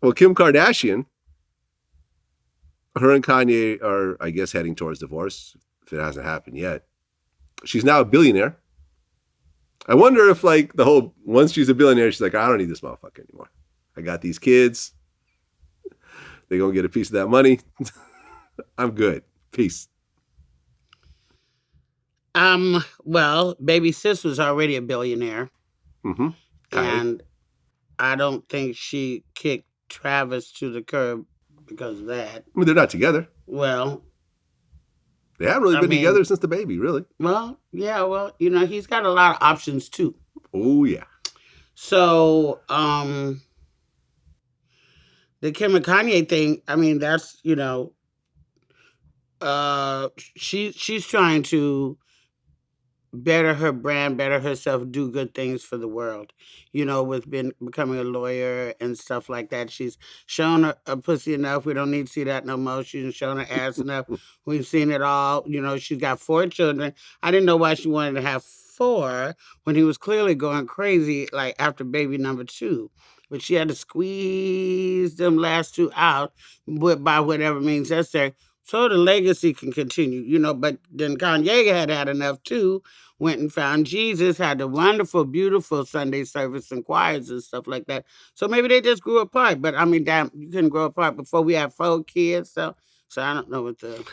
Well, Kim Kardashian, her and Kanye are, I guess, heading towards divorce, if it hasn't happened yet. She's now a billionaire. I wonder if, like, once she's a billionaire, she's like, I don't need this motherfucker anymore. I got these kids. They're going to get a piece of that money. I'm good. Peace. Well, baby sis was already a billionaire. Mm-hmm. And I don't think she kicked Travis to the curb because of that. I mean, they're not together. Well, they haven't really been together since the baby, really. Well, yeah, well, he's got a lot of options too. Oh, yeah. So, the Kim and Kanye thing, I mean, that's, she's trying to better her brand, better herself, do good things for the world. With becoming a lawyer and stuff like that. She's shown her pussy enough. We don't need to see that no more. She's shown her ass enough. We've seen it all. She's got 4 children. I didn't know why she wanted to have 4 when he was clearly going crazy, like after baby number 2. But she had to squeeze them last 2 out by whatever means necessary, so the legacy can continue, but then Kanye had enough too, went and found Jesus, had a wonderful, beautiful Sunday service and choirs and stuff like that. So maybe they just grew apart, but I mean, damn, you couldn't grow apart before we had 4 kids, so I don't know what the...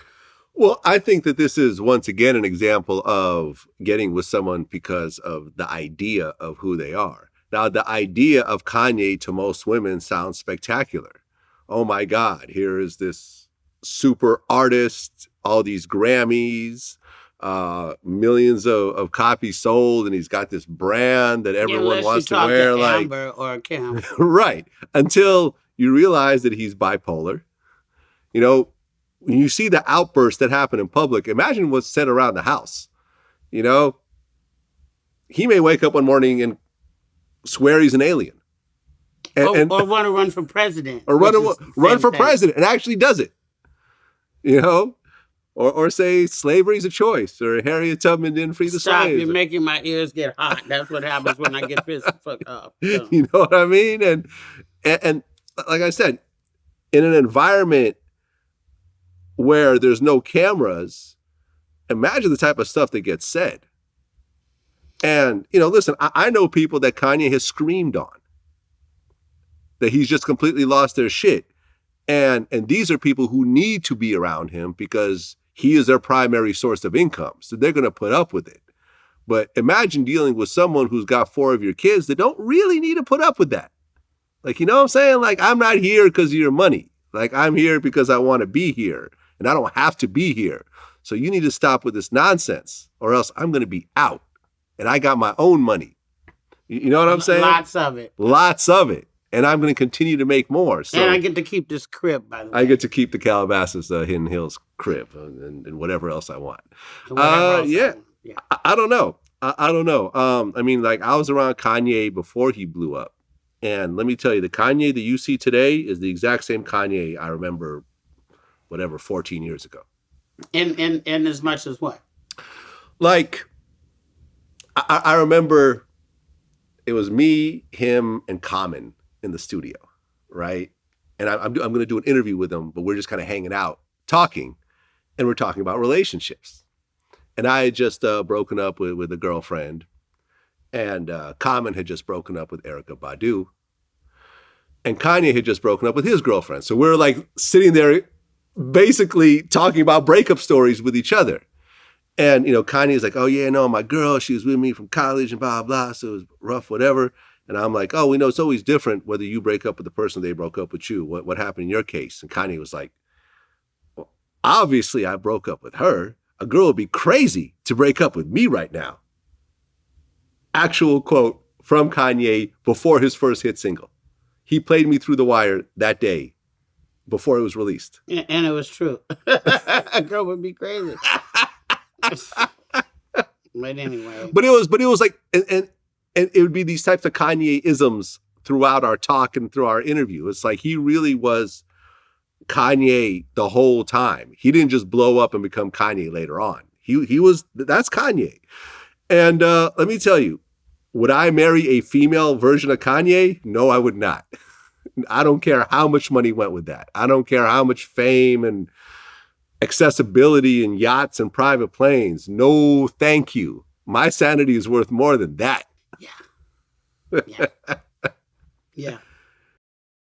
Well, I think that this is, once again, an example of getting with someone because of the idea of who they are. Now, the idea of Kanye to most women sounds spectacular. Oh my God, here is this super artist, all these Grammys, millions of copies sold, and he's got this brand that everyone wants to wear. Like Amber or Kim. Right. Until you realize that he's bipolar. When you see the outbursts that happen in public, imagine what's said around the house. He may wake up one morning and swear he's an alien. Or want to run for president. Or run for president and actually does it. Or say slavery's a choice, or Harriet Tubman didn't free the slaves. Stop, you're making my ears get hot. That's what happens when I get pissed the fuck off. So. You know what I mean? And like I said, in an environment where there's no cameras, imagine the type of stuff that gets said. And, listen, I know people that Kanye has screamed on, that he's just completely lost their shit. And these are people who need to be around him because he is their primary source of income. So they're going to put up with it. But imagine dealing with someone who's got 4 of your kids that don't really need to put up with that. Like, you know what I'm saying? Like, I'm not here because of your money. Like, I'm here because I want to be here and I don't have to be here. So you need to stop with this nonsense or else I'm going to be out and I got my own money. You know what I'm saying? Lots of it. Lots of it. And I'm going to continue to make more. So and I get to keep this crib, by the way. I get to keep the Calabasas Hidden Hills crib and whatever else I want. Yeah. I don't know. I don't know. I mean, like, I was around Kanye before he blew up. And let me tell you, the Kanye that you see today is the exact same Kanye I remember, 14 years ago. In as much as what? Like, I remember it was me, him, and Common in the studio, right? And I'm going to do an interview with him, but we're just kind of hanging out, talking, and we're talking about relationships. And I had just broken up with a girlfriend, and Common had just broken up with Erykah Badu, and Kanye had just broken up with his girlfriend. So we're like sitting there basically talking about breakup stories with each other. And, Kanye's like, oh yeah, no, my girl, she was with me from college and blah, blah, so it was rough, whatever. And I'm like, oh, we know it's always different whether you break up with the person they broke up with you. What happened in your case? And Kanye was like, well, obviously I broke up with her. A girl would be crazy to break up with me right now. Actual quote from Kanye before his first hit single. He played me through the wire that day before it was released. And it was true. A girl would be crazy. But anyway. But it was like, and it would be these types of Kanye-isms throughout our talk and through our interview. It's like he really was Kanye the whole time. He didn't just blow up and become Kanye later on. That's Kanye. And let me tell you, Would I marry a female version of Kanye? No, I would not. I don't care how much money went with that. I don't care how much fame and accessibility and yachts and private planes. No, thank you. My sanity is worth more than that. Yeah. Yeah. Yeah.